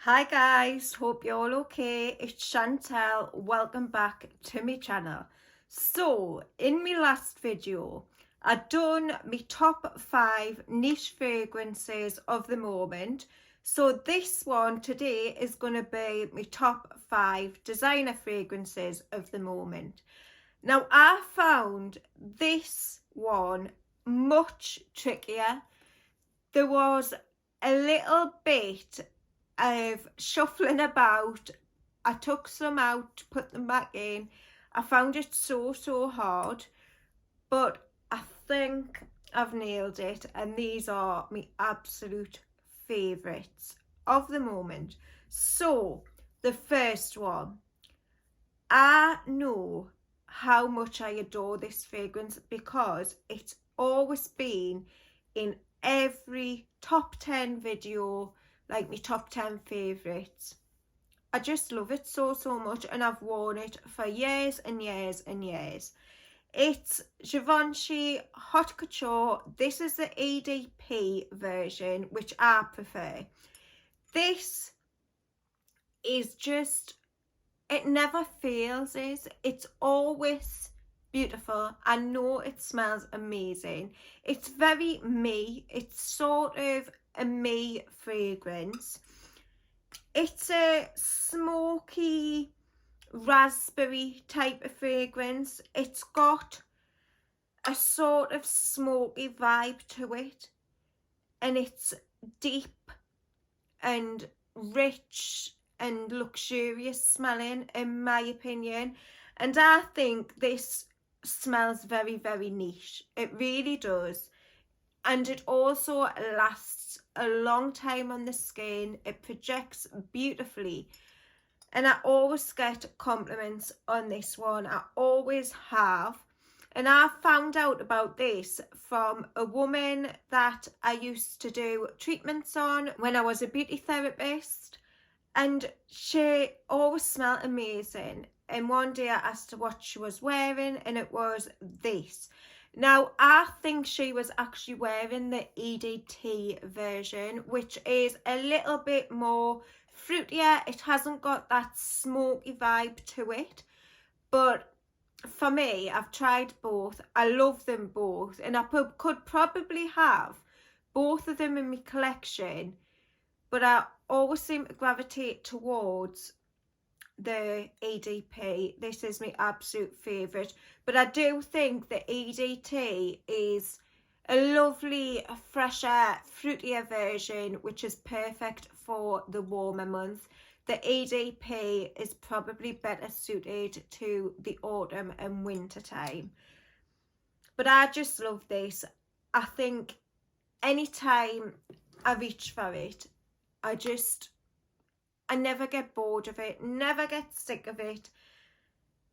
Hi guys, hope you're all okay. It's Chantel. Welcome back to my channel. So, in my last video, I done my top 5 niche fragrances of the moment. So this one today is going to be my top 5 designer fragrances of the moment. Now, I found this one much trickier. There was a little bit of shuffling about. I took some out, put them back in. I found it so hard, but I think I've nailed it, and these are my absolute favourites of the moment. So the first one, I know how much I adore this fragrance because it's always been in every top 10 video, like my top 10 favourites. I just love it so much, and I've worn it for years and years and years. It's Givenchy Hot Couture. This is the EDP version, which I prefer. This is just, it never fails. It's always beautiful. I know it smells amazing. It's very me. It's sort of a me fragrance. It's a smoky raspberry type of fragrance. It's got a sort of smoky vibe to it, and it's deep and rich and luxurious smelling, in my opinion. And I think this smells very niche. It really does. And it also lasts a long time on the skin. It projects beautifully, and I always get compliments on this one. I always have. And I found out about this from a woman that I used to do treatments on when I was a beauty therapist, and she always smelled amazing. And one day I asked her what she was wearing, and it was this. Now, I think she was actually wearing the EDT version, which is a little bit more fruitier. It hasn't got that smoky vibe to it. But for me, I've tried both. I love them both. And I could probably have both of them in my collection. But I always seem to gravitate towards the EDP. This is my absolute favourite, but I do think the EDT is a lovely, fresher, fruitier version, which is perfect for the warmer months. The EDP is probably better suited to the autumn and winter time. But I just love this. I think anytime I reach for it, I never get bored of it, never get sick of it.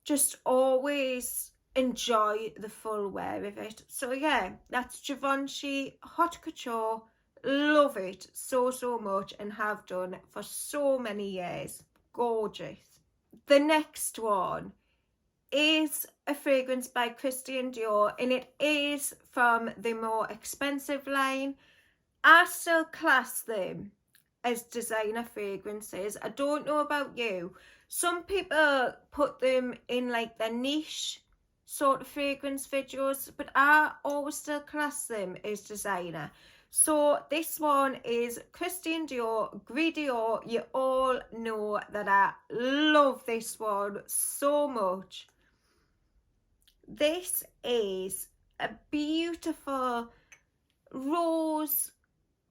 Just always enjoy the full wear of it. So yeah, that's Givenchy Hot Couture. Love it so much, and have done for so many years. Gorgeous. The next one is a fragrance by Christian Dior, and it is from the more expensive line. I still class them as designer fragrances. I don't know about you. Some people put them in like their niche sort of fragrance videos, but I always still class them as designer. So this one is Christian Dior, Gris Dior. You all know that I love this one so much. This is a beautiful rose,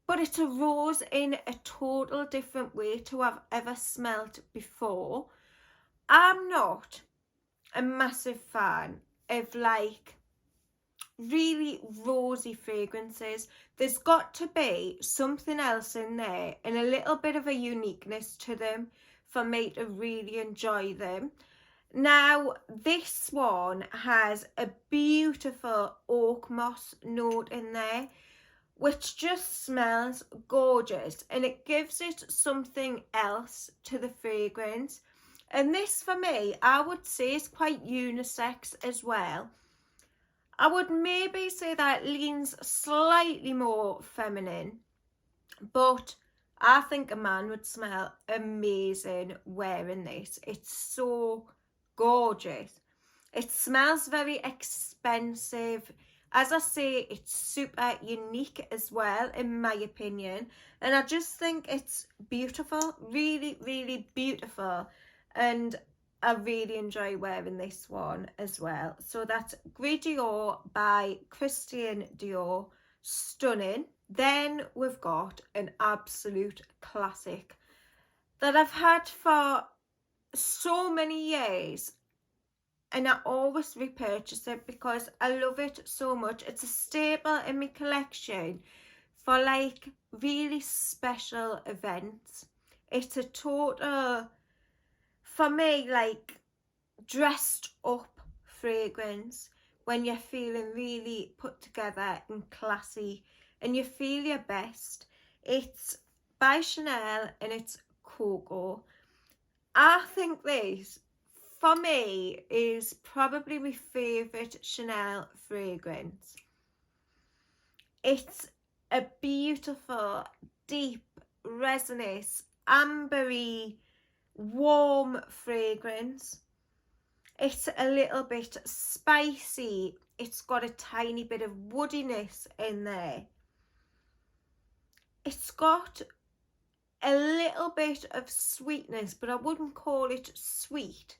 but it's a rose in a total different way to I've ever smelt before. I'm not a massive fan of like really rosy fragrances. There's got to be something else in there and a little bit of a uniqueness to them for me to really enjoy them. Now, this one has a beautiful oak moss note in there, which just smells gorgeous, and it gives it something else to the fragrance. And this, for me, I would say is quite unisex as well. I would maybe say that it leans slightly more feminine, but I think a man would smell amazing wearing this. It's so gorgeous. It smells very expensive. As I say, it's super unique as well, in my opinion. And I just think it's beautiful, really, really beautiful. And I really enjoy wearing this one as well. So that's Gris Dior by Christian Dior. Stunning. Then we've got an absolute classic that I've had for so many years, and I always repurchase it because I love it so much. It's a staple in my collection for like really special events. It's a total, for me, like dressed up fragrance when you're feeling really put together and classy and you feel your best. It's by Chanel and it's Coco. I think this, for me, is probably my favourite Chanel fragrance. It's a beautiful, deep, resinous, ambery, warm fragrance. It's a little bit spicy. It's got a tiny bit of woodiness in there. It's got a little bit of sweetness, but I wouldn't call it sweet.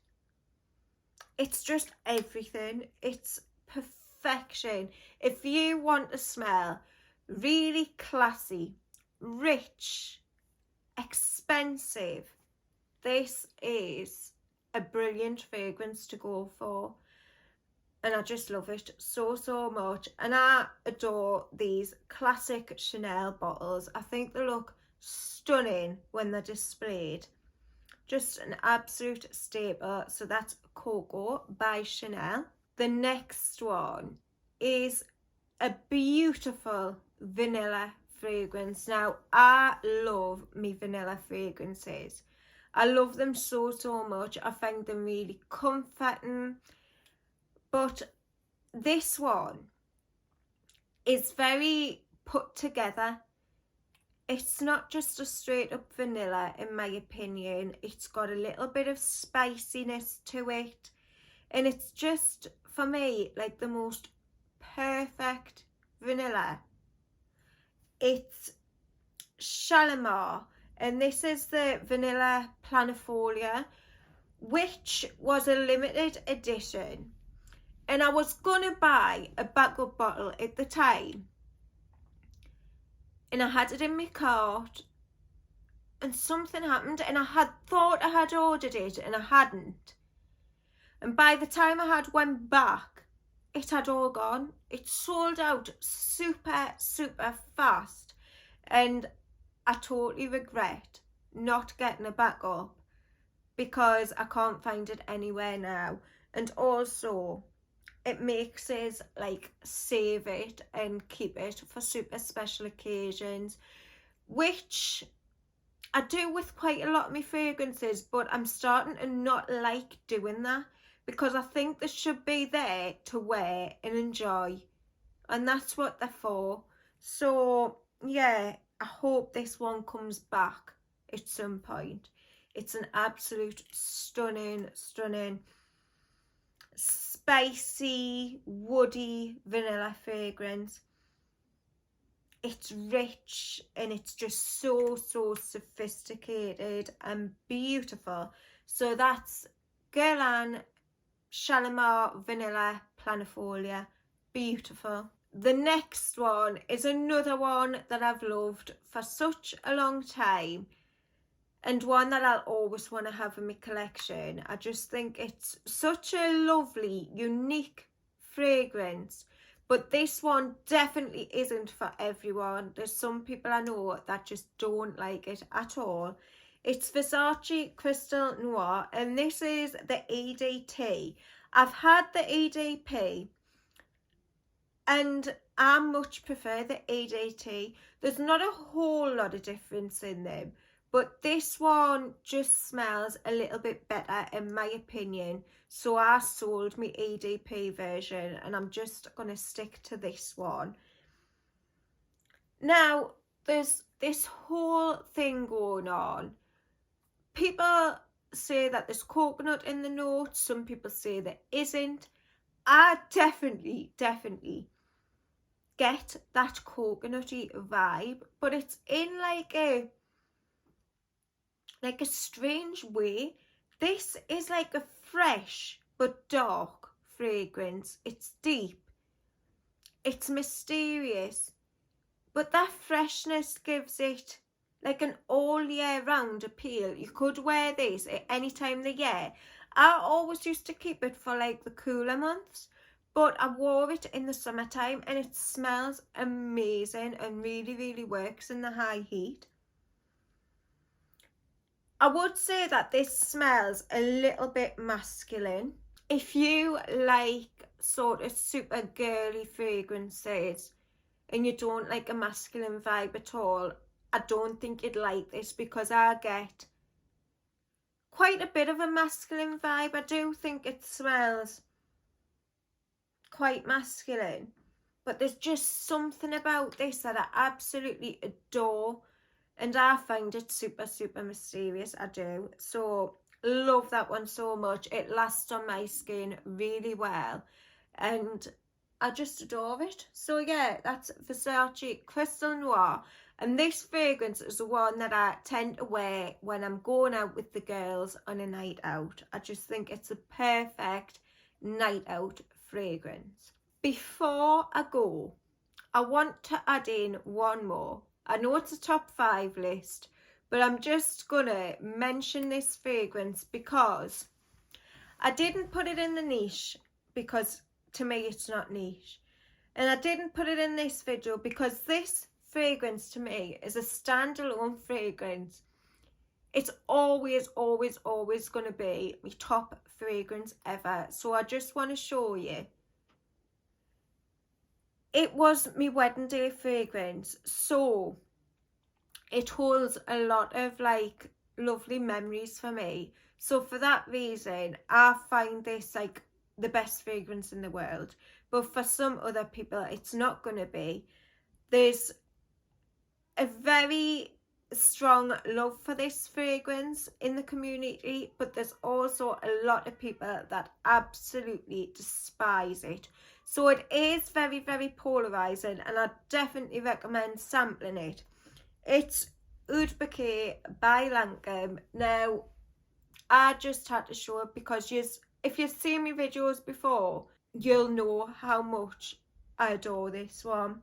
It's just everything. It's perfection. If you want to smell really classy, rich, expensive, this is a brilliant fragrance to go for. And I just love it so, so much. And I adore these classic Chanel bottles. I think they look stunning when they're displayed. Just an absolute staple. So that's Coco by Chanel. The next one is a beautiful vanilla fragrance. Now, I love me vanilla fragrances. I love them so, so much. I find them really comforting. But this one is very put together. It's not just a straight up vanilla, in my opinion. It's got a little bit of spiciness to it. And it's just, for me, like the most perfect vanilla. It's Shalimar. And this is the vanilla Planifolia, which was a limited edition. And I was going to buy a backup bottle at the time. And I had it in my cart. And something happened. And I had thought I had ordered it and I hadn't. And by the time I had went back, it had all gone. It sold out super, super fast. And I totally regret not getting a backup because I can't find it anywhere now. And also, it makes us like save it and keep it for super special occasions, which I do with quite a lot of my fragrances, but I'm starting to not like doing that because I think they should be there to wear and enjoy, and that's what they're for. So yeah, I hope this one comes back at some point. It's an absolute stunning, spicy, woody vanilla fragrance. It's rich and it's just so, so sophisticated and beautiful. So that's Guerlain Shalimar Vanilla Planifolia. Beautiful. The next one is another one that I've loved for such a long time, and one that I'll always want to have in my collection. I just think it's such a lovely, unique fragrance. But this one definitely isn't for everyone. There's some people I know that just don't like it at all. It's Versace Crystal Noir, and this is the EDT. I've had the EDP, and I much prefer the EDT. There's not a whole lot of difference in them, but this one just smells a little bit better in my opinion. So I sold my EDP version and I'm just going to stick to this one. Now, there's this whole thing going on. People say that there's coconut in the notes, some people say there isn't. I definitely get that coconutty vibe, but it's in like a strange way. This is like a fresh but dark fragrance. It's deep, it's mysterious, but that freshness gives it like an all year round appeal. You could wear this at any time of the year. I always used to keep it for like the cooler months, but I wore it in the summertime and it smells amazing and really works in the high heat. I would say that this smells a little bit masculine. If you like sort of super girly fragrances and you don't like a masculine vibe at all, I don't think you'd like this, because I get quite a bit of a masculine vibe. I do think it smells quite masculine, but there's just something about this that I absolutely adore, and I find it super mysterious. I do. So love that one so much. It lasts on my skin really well and I just adore it. So yeah, that's Versace Crystal Noir, and this fragrance is the one that I tend to wear when I'm going out with the girls on a night out. I just think it's a perfect night out fragrance. Before I go, I want to add in one more. I know it's a top 5 list, but I'm just gonna mention this fragrance because I didn't put it in the niche, because to me it's not niche, and I didn't put it in this video because this fragrance to me is a standalone fragrance. It's always going to be my top fragrance ever. So I just want to show you. It was my wedding day fragrance, so it holds a lot of like lovely memories for me. So for that reason, I find this like the best fragrance in the world. But for some other people, it's not going to be. There's a very strong love for this fragrance in the community, but there's also a lot of people that absolutely despise it. So it is very polarizing, and I definitely recommend sampling it. It's Oud Bouquet by Lancome. Now, I just had to show it because if you've seen my videos before, you'll know how much I adore this one.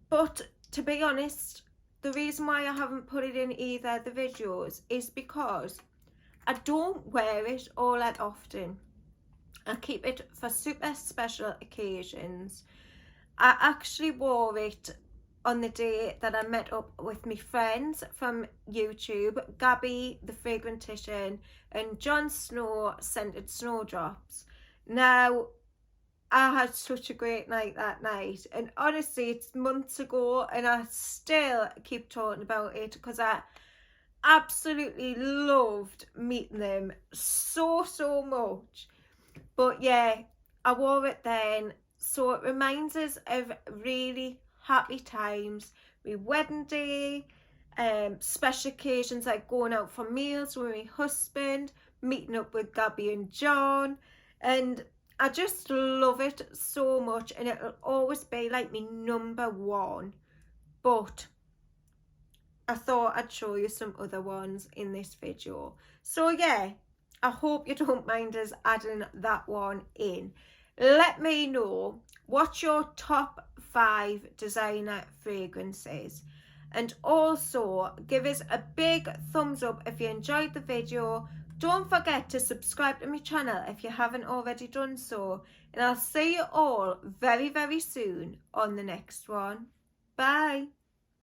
But to be honest, the reason why I haven't put it in either of the videos is because I don't wear it all that often. I keep it for super special occasions. I actually wore it on the day that I met up with my friends from YouTube, Gabby the Fragrantician and Jon Snow Scented Snowdrops. Now, I had such a great night that night, and honestly it's months ago and I still keep talking about it because I absolutely loved meeting them so much. But yeah, I wore it then, so it reminds us of really happy times, my wedding day, special occasions like going out for meals with my husband, meeting up with Gabby and John, and I just love it so much, and it'll always be like my number one. But I thought I'd show you some other ones in this video. So yeah, I hope you don't mind us adding that one in. Let me know what's your top 5 designer fragrances, and also give us a big thumbs up if you enjoyed the video. Don't forget to subscribe to my channel if you haven't already done so, and I'll see you all very soon on the next one. Bye.